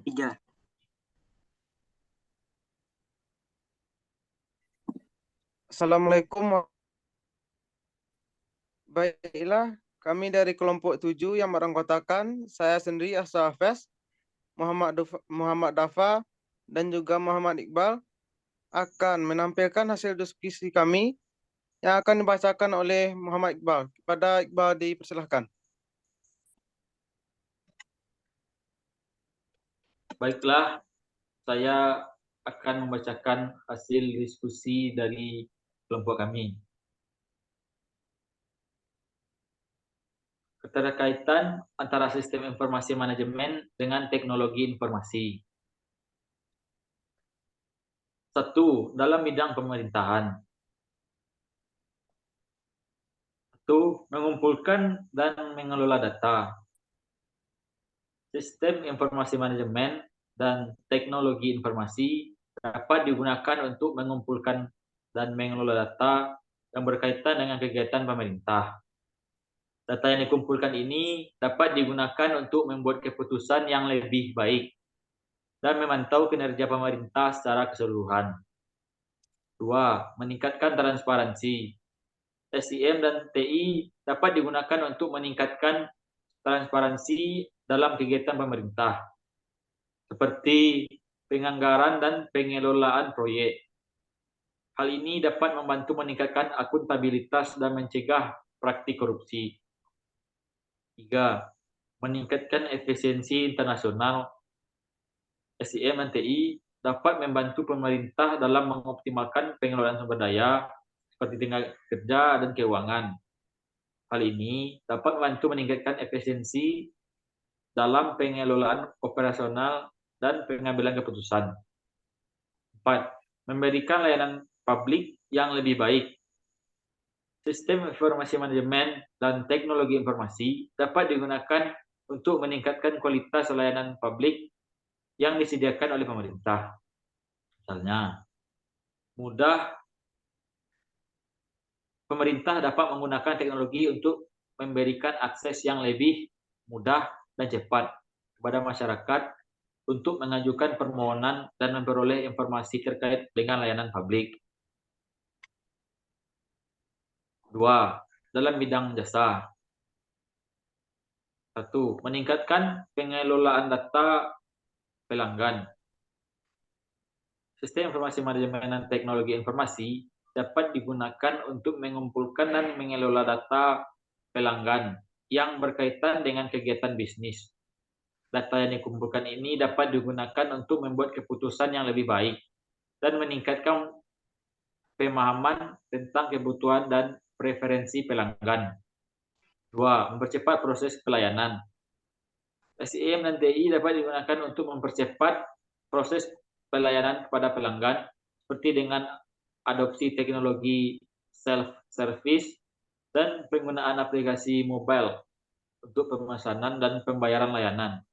3. Assalamualaikum. Baiklah, kami dari kelompok 7 yang beranggotakan saya sendiri Asa Hafez, Muhammad Dafa, dan juga Muhammad Iqbal akan menampilkan hasil diskusi kami yang akan dibacakan oleh Muhammad Iqbal. Kepada Iqbal dipersilahkan. Baiklah, saya akan membacakan hasil diskusi dari kelompok kami. Keterkaitan antara sistem informasi manajemen dengan teknologi informasi. 1. Dalam bidang pemerintahan. 1. Mengumpulkan dan mengelola data. Sistem informasi manajemen dan teknologi informasi dapat digunakan untuk mengumpulkan dan mengelola data yang berkaitan dengan kegiatan pemerintah. Data yang dikumpulkan ini dapat digunakan untuk membuat keputusan yang lebih baik dan memantau kinerja pemerintah secara keseluruhan. 2. Meningkatkan transparansi. SIM dan TI dapat digunakan untuk meningkatkan transparansi dalam kegiatan pemerintah, seperti penganggaran dan pengelolaan proyek. Hal ini dapat membantu meningkatkan akuntabilitas dan mencegah praktik korupsi. 3. Meningkatkan efisiensi internasional. SIM dan TI dapat membantu pemerintah dalam mengoptimalkan pengelolaan sumber daya seperti tenaga kerja dan keuangan. Hal ini dapat membantu meningkatkan efisiensi dalam pengelolaan operasional dan pengambilan keputusan. 4. Memberikan layanan publik yang lebih baik. Sistem informasi manajemen dan teknologi informasi dapat digunakan untuk meningkatkan kualitas layanan publik yang disediakan oleh pemerintah. Misalnya, pemerintah dapat menggunakan teknologi untuk memberikan akses yang lebih mudah dan cepat kepada masyarakat untuk mengajukan permohonan dan memperoleh informasi terkait dengan layanan publik. 2. Dalam bidang jasa. 1. Meningkatkan pengelolaan data pelanggan. Sistem informasi manajemen dan teknologi informasi dapat digunakan untuk mengumpulkan dan mengelola data pelanggan yang berkaitan dengan kegiatan bisnis. Data yang dikumpulkan ini dapat digunakan untuk membuat keputusan yang lebih baik dan meningkatkan pemahaman tentang kebutuhan dan preferensi pelanggan. 2. Mempercepat proses pelayanan. SIM dan TI dapat digunakan untuk mempercepat proses pelayanan kepada pelanggan seperti dengan adopsi teknologi self-service dan penggunaan aplikasi mobile untuk pemesanan dan pembayaran layanan.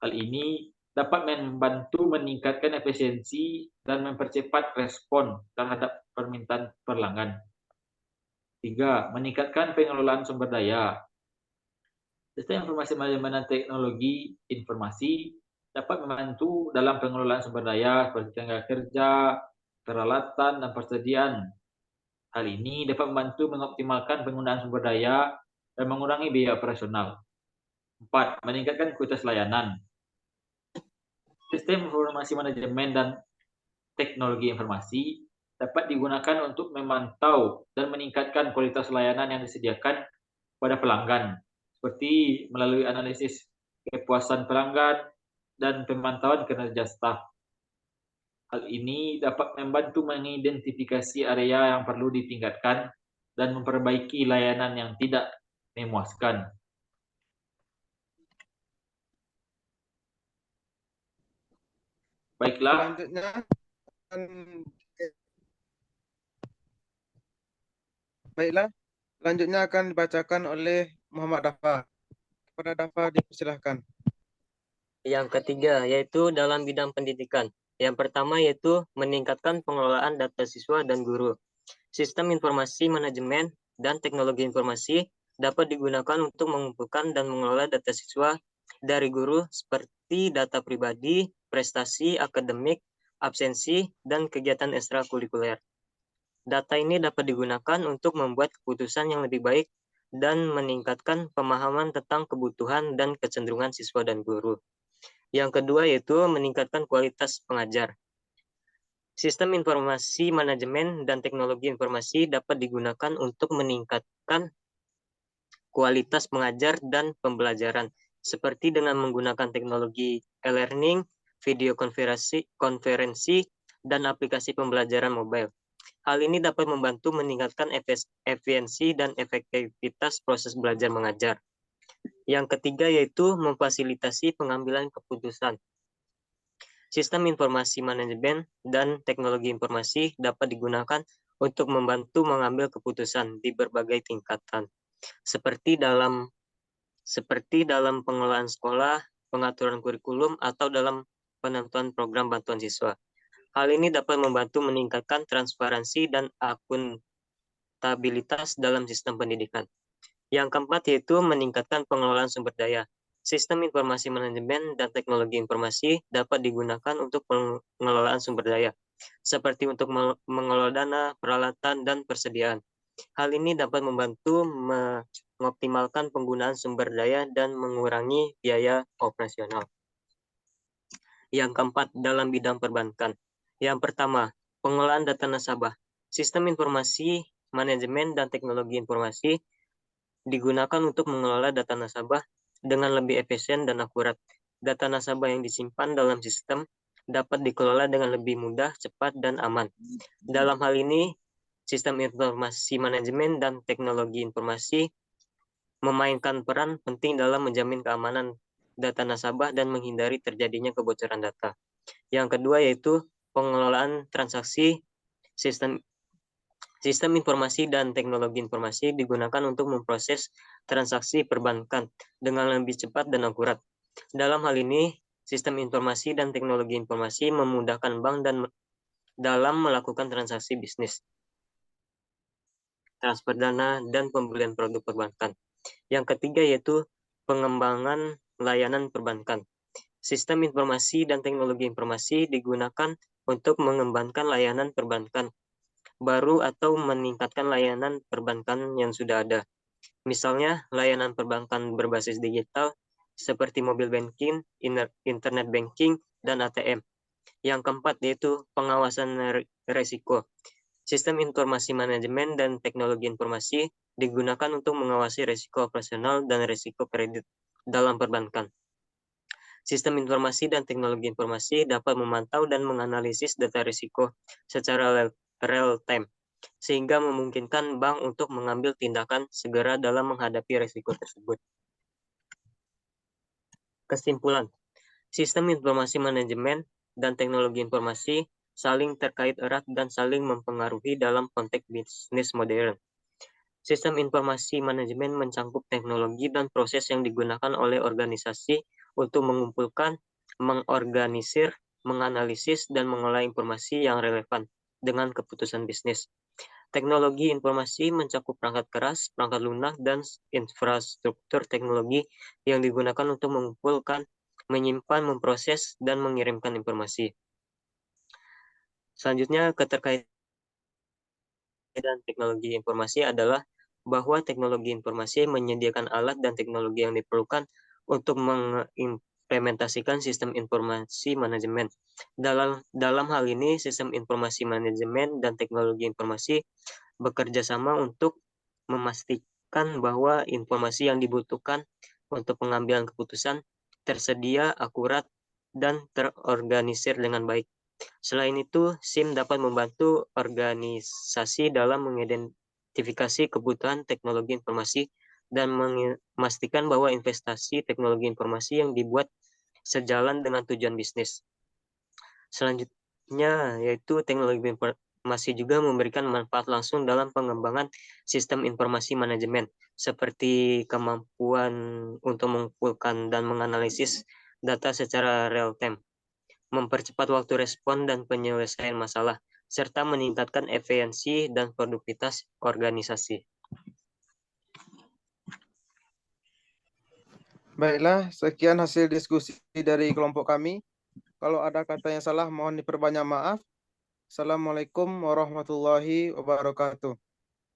Hal ini dapat membantu meningkatkan efisiensi dan mempercepat respon terhadap permintaan pelanggan. 3. Meningkatkan pengelolaan sumber daya. Sistem informasi manajemen dan teknologi informasi dapat membantu dalam pengelolaan sumber daya seperti tenaga kerja, peralatan, dan persediaan. Hal ini dapat membantu mengoptimalkan penggunaan sumber daya dan mengurangi biaya operasional. 4. Meningkatkan kualitas layanan. Sistem informasi manajemen dan teknologi informasi dapat digunakan untuk memantau dan meningkatkan kualitas layanan yang disediakan pada pelanggan, seperti melalui analisis kepuasan pelanggan dan pemantauan kinerja staf. Hal ini dapat membantu mengidentifikasi area yang perlu ditingkatkan dan memperbaiki layanan yang tidak memuaskan. Baiklah. Selanjutnya akan dibacakan oleh Muhammad Dafa. Kepada Dafa dipersilahkan. Yang ketiga yaitu dalam bidang pendidikan. Yang pertama yaitu meningkatkan pengelolaan data siswa dan guru. Sistem informasi manajemen dan teknologi informasi dapat digunakan untuk mengumpulkan dan mengelola data siswa dari guru seperti data pribadi, prestasi akademik, absensi, dan kegiatan ekstrakurikuler. Data ini dapat digunakan untuk membuat keputusan yang lebih baik dan meningkatkan pemahaman tentang kebutuhan dan kecenderungan siswa dan guru. Yang kedua yaitu meningkatkan kualitas pengajar. Sistem informasi manajemen dan teknologi informasi dapat digunakan untuk meningkatkan kualitas pengajar dan pembelajaran, seperti dengan menggunakan teknologi e-learning, video konferensi, dan aplikasi pembelajaran mobile. Hal ini dapat membantu meningkatkan efisiensi dan efektivitas proses belajar mengajar. Yang ketiga yaitu memfasilitasi pengambilan keputusan. Sistem informasi manajemen dan teknologi informasi dapat digunakan untuk membantu mengambil keputusan di berbagai tingkatan, seperti dalam pengelolaan sekolah, pengaturan kurikulum, atau dalam penentuan program bantuan siswa. Hal ini dapat membantu meningkatkan transparansi dan akuntabilitas dalam sistem pendidikan. Yang keempat yaitu meningkatkan pengelolaan sumber daya. Sistem informasi manajemen dan teknologi informasi dapat digunakan untuk pengelolaan sumber daya, seperti untuk mengelola dana, peralatan, dan persediaan. Hal ini dapat membantu mengoptimalkan penggunaan sumber daya dan mengurangi biaya operasional. Yang keempat, dalam bidang perbankan. Yang pertama, pengelolaan data nasabah. Sistem informasi manajemen dan teknologi informasi digunakan untuk mengelola data nasabah dengan lebih efisien dan akurat. Data nasabah yang disimpan dalam sistem dapat dikelola dengan lebih mudah, cepat, dan aman. Dalam hal ini, sistem informasi manajemen dan teknologi informasi memainkan peran penting dalam menjamin keamanan data nasabah dan menghindari terjadinya kebocoran data. Yang kedua yaitu pengelolaan transaksi. Sistem informasi dan teknologi informasi digunakan untuk memproses transaksi perbankan dengan lebih cepat dan akurat. Dalam hal ini, sistem informasi dan teknologi informasi memudahkan bank dalam melakukan transaksi bisnis, transfer dana, dan pembelian produk perbankan. Yang ketiga yaitu pengembangan layanan perbankan. Sistem informasi dan teknologi informasi digunakan untuk mengembangkan layanan perbankan baru atau meningkatkan layanan perbankan yang sudah ada. Misalnya, layanan perbankan berbasis digital seperti mobile banking, internet banking, dan ATM. Yang keempat yaitu pengawasan resiko. Sistem informasi manajemen dan teknologi informasi digunakan untuk mengawasi risiko operasional dan risiko kredit dalam perbankan. Sistem informasi dan teknologi informasi dapat memantau dan menganalisis data risiko secara real time, sehingga memungkinkan bank untuk mengambil tindakan segera dalam menghadapi risiko tersebut. Kesimpulan, sistem informasi manajemen dan teknologi informasi saling terkait erat dan saling mempengaruhi dalam konteks bisnis modern. Sistem informasi manajemen mencangkup teknologi dan proses yang digunakan oleh organisasi untuk mengumpulkan, mengorganisir, menganalisis, dan mengolah informasi yang relevan dengan keputusan bisnis. Teknologi informasi mencakup perangkat keras, perangkat lunak, dan infrastruktur teknologi yang digunakan untuk mengumpulkan, menyimpan, memproses, dan mengirimkan informasi. Selanjutnya, keterkaitan teknologi informasi adalah bahwa teknologi informasi menyediakan alat dan teknologi yang diperlukan untuk mengimplementasikan sistem informasi manajemen. Dalam hal ini, sistem informasi manajemen dan teknologi informasi bekerja sama untuk memastikan bahwa informasi yang dibutuhkan untuk pengambilan keputusan tersedia, akurat, dan terorganisir dengan baik. Selain itu, SIM dapat membantu organisasi dalam mengidentifikasi kebutuhan teknologi informasi dan memastikan bahwa investasi teknologi informasi yang dibuat sejalan dengan tujuan bisnis. Selanjutnya, yaitu teknologi informasi juga memberikan manfaat langsung dalam pengembangan sistem informasi manajemen, seperti kemampuan untuk mengumpulkan dan menganalisis data secara real time, mempercepat waktu respon dan penyelesaian masalah, serta meningkatkan efisiensi dan produktivitas organisasi. Baiklah, sekian hasil diskusi dari kelompok kami. Kalau ada kata yang salah, mohon diperbanyak maaf. Assalamualaikum warahmatullahi wabarakatuh.